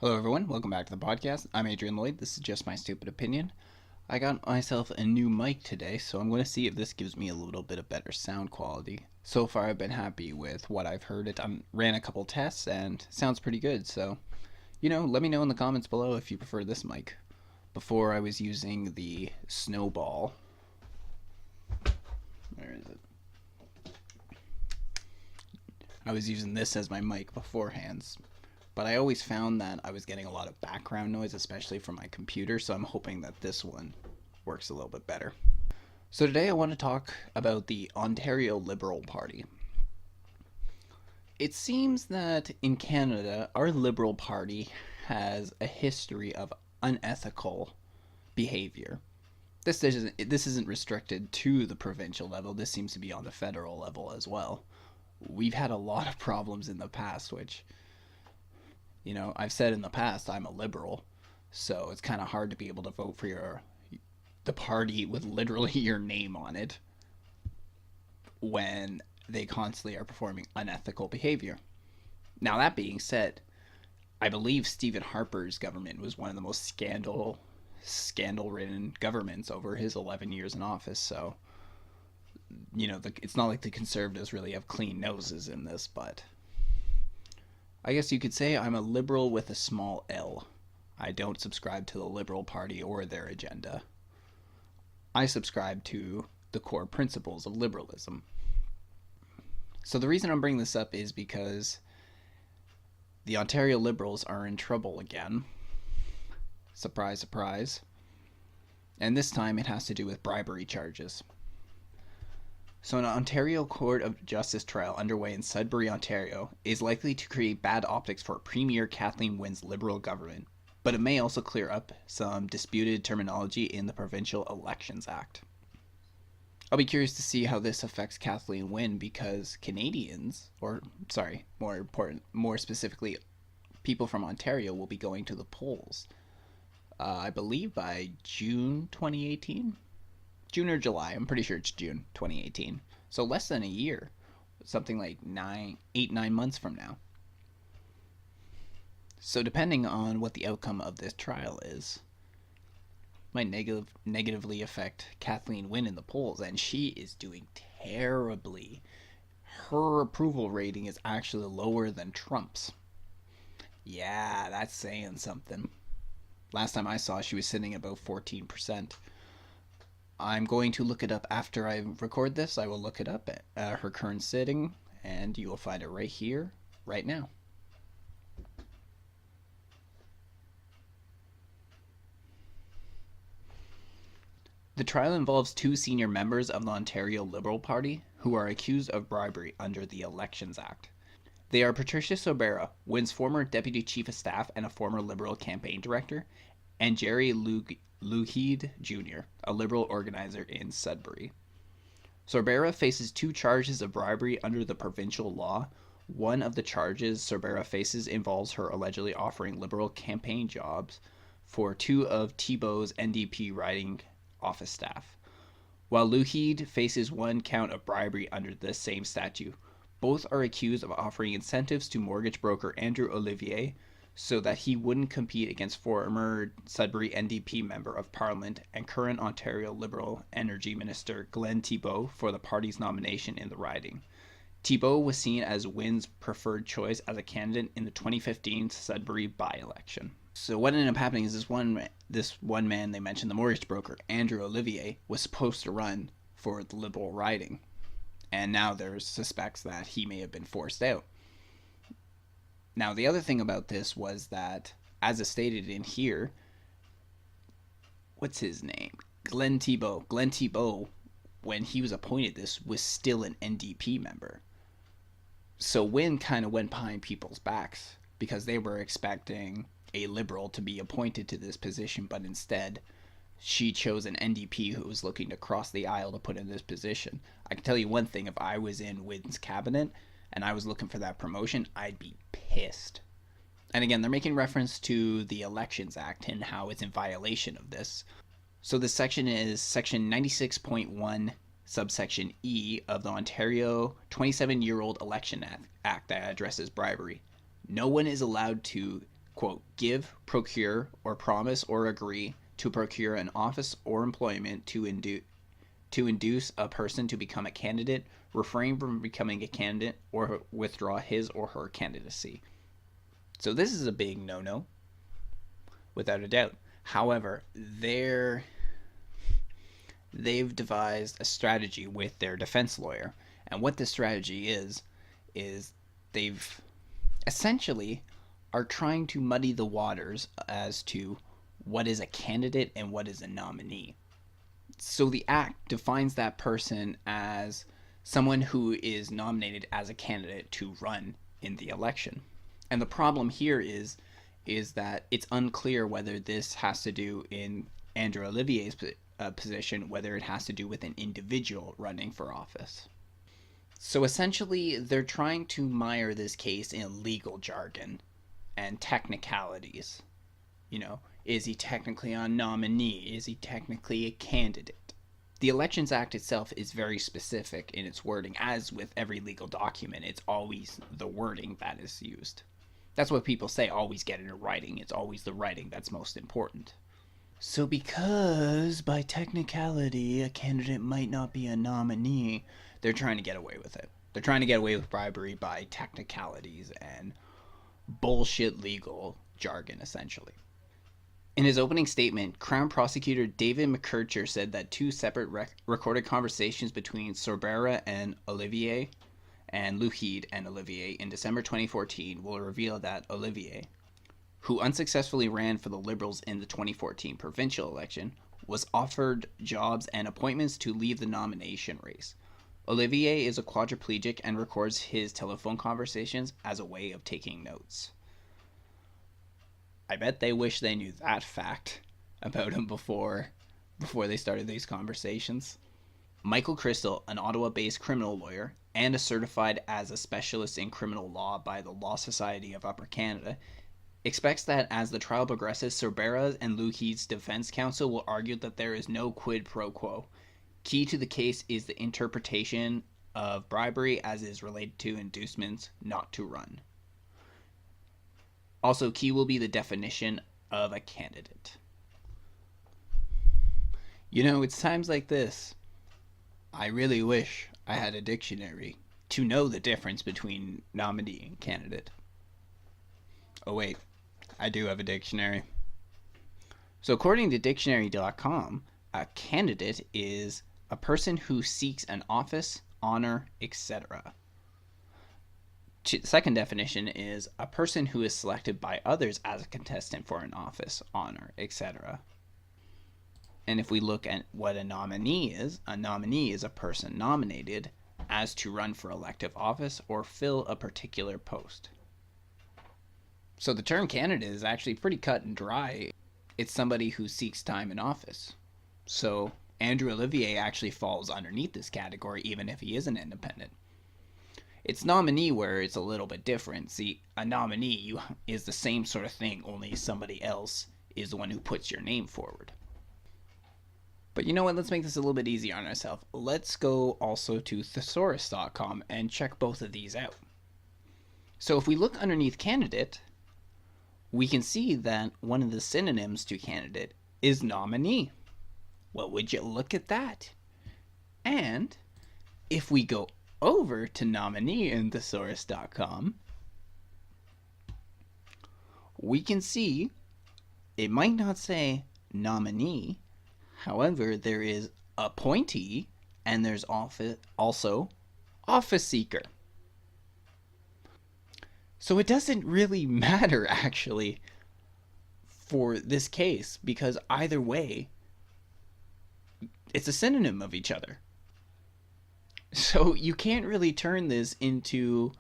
Hello, everyone. Welcome back to the podcast. I'm Adrian Lloyd. This is just my stupid opinion. I got myself a new mic today, so I'm going to see if this gives me a little bit of better sound quality. So far, I've been happy with what I've heard. It ran a couple tests and sounds pretty good. So, let me know in the comments below if you prefer this mic. Before, I was using the Snowball. Where is it? I was using this as my mic beforehand. But I always found that I was getting a lot of background noise, especially from my computer, so I'm hoping that this one works a little bit better. So today I want to talk about the Ontario Liberal Party. It seems that in Canada, our Liberal Party has a history of unethical behavior. This isn't restricted to the provincial level. This seems to be on the federal level as well. We've had a lot of problems in the past, which... I've said in the past I'm a liberal, so it's kind of hard to be able to vote for the party with literally your name on it when they constantly are performing unethical behavior. Now, that being said, I believe Stephen Harper's government was one of the most scandal-ridden governments over his 11 years in office, so, it's not like the Conservatives really have clean noses in this, but... I guess you could say I'm a liberal with a small L. I don't subscribe to the Liberal Party or their agenda. I subscribe to the core principles of liberalism. So the reason I'm bringing this up is because the Ontario Liberals are in trouble again. Surprise, surprise. And this time it has to do with bribery charges. So an Ontario Court of Justice trial underway in Sudbury, Ontario, is likely to create bad optics for Premier Kathleen Wynne's Liberal government, but it may also clear up some disputed terminology in the Provincial Elections Act. I'll be curious to see how this affects Kathleen Wynne because Canadians, more specifically, people from Ontario will be going to the polls. I believe by June 2018? June or July. I'm pretty sure it's June 2018. So less than a year. Something like 9 months from now. So depending on what the outcome of this trial is, might negatively affect Kathleen Wynne in the polls, and she is doing terribly. Her approval rating is actually lower than Trump's. Yeah, that's saying something. Last time I saw, she was sitting at about 14%. I'm going to look it up after I record this. I will look it up at her current sitting, and you will find it right here, right now. The trial involves two senior members of the Ontario Liberal Party who are accused of bribery under the Elections Act. They are Patricia Sobera, Wynne's former Deputy Chief of Staff and a former Liberal campaign director, and Jerry Lougheed Jr., a Liberal organizer in Sudbury. Sobera faces 2 charges of bribery under the provincial law. One of the charges Sobera faces involves her allegedly offering Liberal campaign jobs for 2 of Thibault's NDP riding office staff, while Lougheed faces 1 count of bribery under the same statute. Both are accused of offering incentives to mortgage broker Andrew Olivier so that he wouldn't compete against former Sudbury NDP Member of Parliament and current Ontario Liberal Energy Minister Glenn Thibault for the party's nomination in the riding. Thibault was seen as Wynne's preferred choice as a candidate in the 2015 Sudbury By election. So what ended up happening is this one man they mentioned, the mortgage broker Andrew Olivier, was supposed to run for the Liberal riding, and now there's suspects that he may have been forced out. Now, the other thing about this was that, as is stated in here, what's his name? Glenn Thibault. Glenn Thibault, when he was appointed this, was still an NDP member. So Wynne kind of went behind people's backs because they were expecting a Liberal to be appointed to this position, but instead she chose an NDP who was looking to cross the aisle to put in this position. I can tell you one thing, if I was in Wynne's cabinet and I was looking for that promotion, I'd be pissed. And again, they're making reference to the Elections Act and how it's in violation of this. So this section is section 96.1 subsection E of the Ontario 27-year-old Election Act that addresses bribery. No one is allowed to quote, give, procure, or promise or agree to procure an office or employment to induce a person to become a candidate, refrain from becoming a candidate, or withdraw his or her candidacy. So this is a big no-no, without a doubt. However, they've devised a strategy with their defense lawyer. And what this strategy is they've essentially are trying to muddy the waters as to what is a candidate and what is a nominee. So the act defines that person as someone who is nominated as a candidate to run in the election. And the problem here is that it's unclear whether this has to do in Andrew Olivier's position, whether it has to do with an individual running for office. So essentially, they're trying to mire this case in legal jargon and technicalities. You know, is he technically a nominee? Is he technically a candidate? The Elections Act itself is very specific in its wording. As with every legal document, it's always the wording that is used. That's what people say, always get it in writing. It's always the writing that's most important. So because by technicality a candidate might not be a nominee, they're trying to get away with it. They're trying to get away with bribery by technicalities and bullshit legal jargon, essentially. In his opening statement, Crown Prosecutor David McKercher said that two separate recorded conversations between Sorbera and Olivier and Lougheed and Olivier in December 2014 will reveal that Olivier, who unsuccessfully ran for the Liberals in the 2014 provincial election, was offered jobs and appointments to leave the nomination race. Olivier is a quadriplegic and records his telephone conversations as a way of taking notes. I bet they wish they knew that fact about him before they started these conversations. Michael Crystal, an Ottawa-based criminal lawyer and certified as a specialist in criminal law by the Law Society of Upper Canada, expects that as the trial progresses, Sorbera and Lougheed's defense counsel will argue that there is no quid pro quo. Key to the case is the interpretation of bribery as is related to inducements not to run. Also, key will be the definition of a candidate. You know, it's times like this I really wish I had a dictionary to know the difference between nominee and candidate. Oh wait, I do have a dictionary. So according to dictionary.com, a candidate is a person who seeks an office, honor, etc. The second definition is a person who is selected by others as a contestant for an office, honor, etc. And if we look at what a nominee is a person nominated as to run for elective office or fill a particular post. So the term candidate is actually pretty cut and dry. It's somebody who seeks time in office. So Andrew Olivier actually falls underneath this category even if he is an independent. It's nominee where it's a little bit different. See, a nominee is the same sort of thing, only somebody else is the one who puts your name forward. But you know what? Let's make this a little bit easier on ourselves. Let's go also to thesaurus.com and check both of these out. So if we look underneath candidate, we can see that one of the synonyms to candidate is nominee. Well, would you look at that? And if we go over to nominee in thesaurus.com, we can see it might not say nominee. However, there is appointee and there's also office seeker. So it doesn't really matter actually for this case because either way, it's a synonym of each other. So you can't really turn this into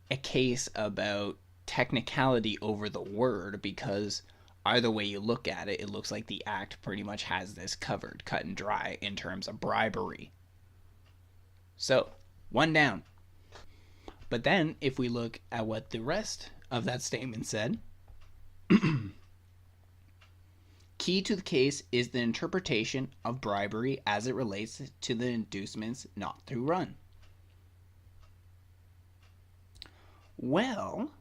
a case about technicality over the word because either way you look at it, it looks like the act pretty much has this covered, cut and dry in terms of bribery. So, one down. But then, if we look at what the rest of that statement said, key to the case is the interpretation of bribery as it relates to the inducements not to run. Well,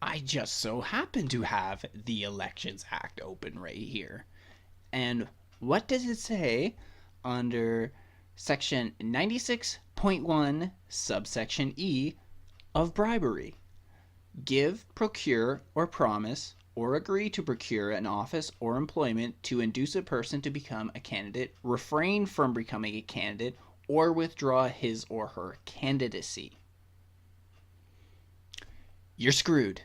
I just so happen to have the Elections Act open right here. And what does it say under section 96.1, subsection E of bribery? Give, procure, or promise, or agree to procure an office or employment to induce a person to become a candidate, refrain from becoming a candidate, or withdraw his or her candidacy. You're screwed.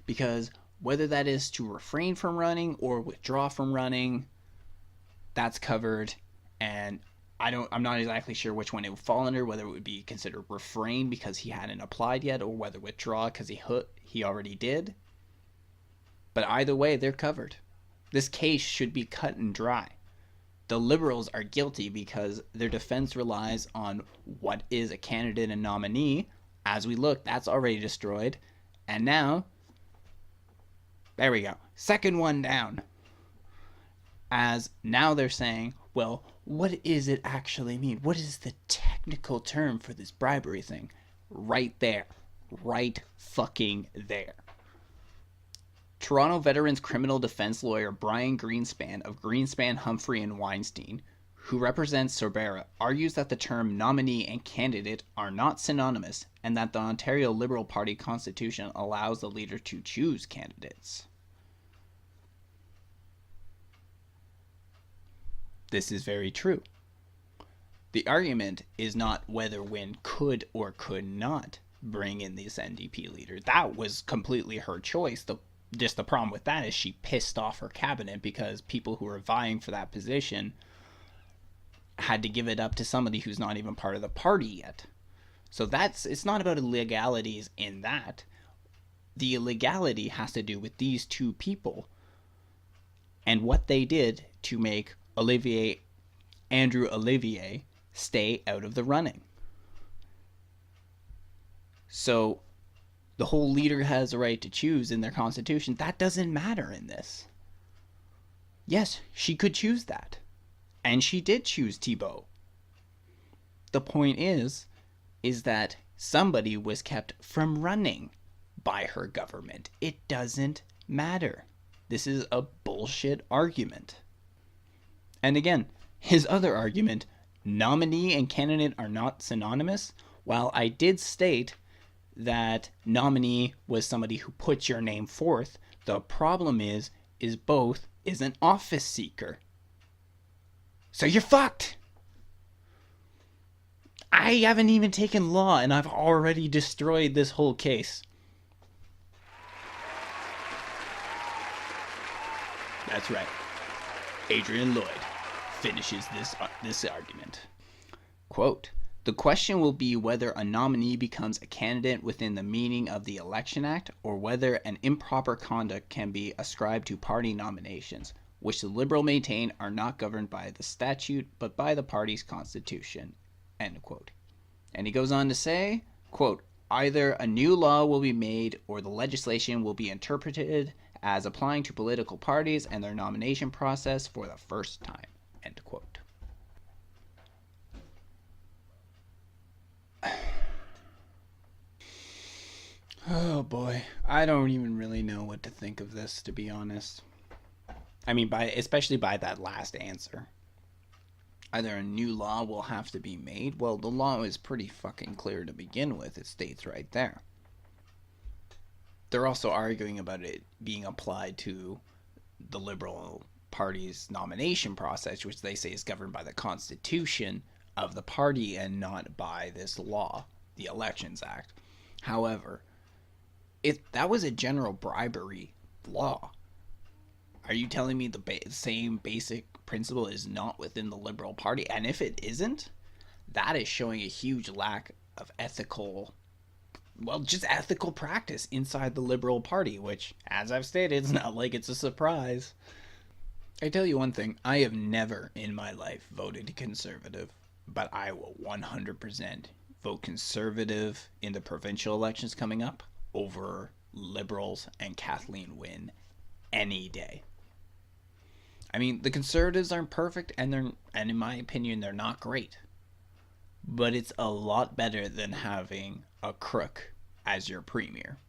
Because whether that is to refrain from running or withdraw from running, that's covered. And I'm not exactly sure which one it would fall under, whether it would be considered refrain because he hadn't applied yet, or whether withdraw because he already did. But either way, they're covered. This case should be cut and dry. The Liberals are guilty because their defense relies on what is a candidate and nominee. As we look, that's already destroyed. And now, there we go. Second one down. As now they're saying, well, what does it actually mean? What is the technical term for this bribery thing? Right there. Right fucking there. Toronto veterans criminal defense lawyer Brian Greenspan of Greenspan, Humphrey and Weinstein, who represents Sorbera, argues that the term nominee and candidate are not synonymous and that the Ontario Liberal Party constitution allows the leader to choose candidates. This is very true. The argument is not whether Wynne could or could not bring in this NDP leader. That was completely her choice. Just the problem with that is she pissed off her cabinet because people who were vying for that position had to give it up to somebody who's not even part of the party yet. So it's not about illegalities in that. The illegality has to do with these two people and what they did to make Andrew Olivier stay out of the running. So the whole leader has a right to choose in their constitution. That doesn't matter in this. Yes, she could choose that. And she did choose Thibault. The point is that somebody was kept from running by her government. It doesn't matter. This is a bullshit argument. And again, his other argument, nominee and candidate are not synonymous. While I did state that nominee was somebody who puts your name forth, the problem is both is an office seeker. So you're fucked. I haven't even taken law and I've already destroyed this whole case. That's right. Adrian Lloyd finishes this argument. Quote, "The question will be whether a nominee becomes a candidate within the meaning of the Election Act or whether an improper conduct can be ascribed to party nominations, which the Liberal maintain are not governed by the statute but by the party's constitution." End quote. And he goes on to say, quote, "Either a new law will be made or the legislation will be interpreted as applying to political parties and their nomination process for the first time." End quote. Oh boy, I don't even really know what to think of this, to be honest. I mean, especially by that last answer. Either a new law will have to be made. Well, the law is pretty fucking clear to begin with. It states right there. They're also arguing about it being applied to the Liberal Party's nomination process, which they say is governed by the Constitution of the party and not by this law, the Elections Act. However, that was a general bribery law. Are you telling me the same basic principle is not within the Liberal Party? And if it isn't, that is showing a huge lack of ethical practice inside the Liberal Party, which, as I've stated, it's not like it's a surprise. I tell you one thing, I have never in my life voted Conservative, but I will 100% vote Conservative in the provincial elections coming up over Liberals and Kathleen Wynne any day. I mean, the Conservatives aren't perfect, and in my opinion, they're not great. But it's a lot better than having a crook as your premier.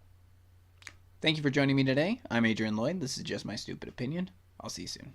Thank you for joining me today. I'm Adrian Lloyd. This is just my stupid opinion. I'll see you soon.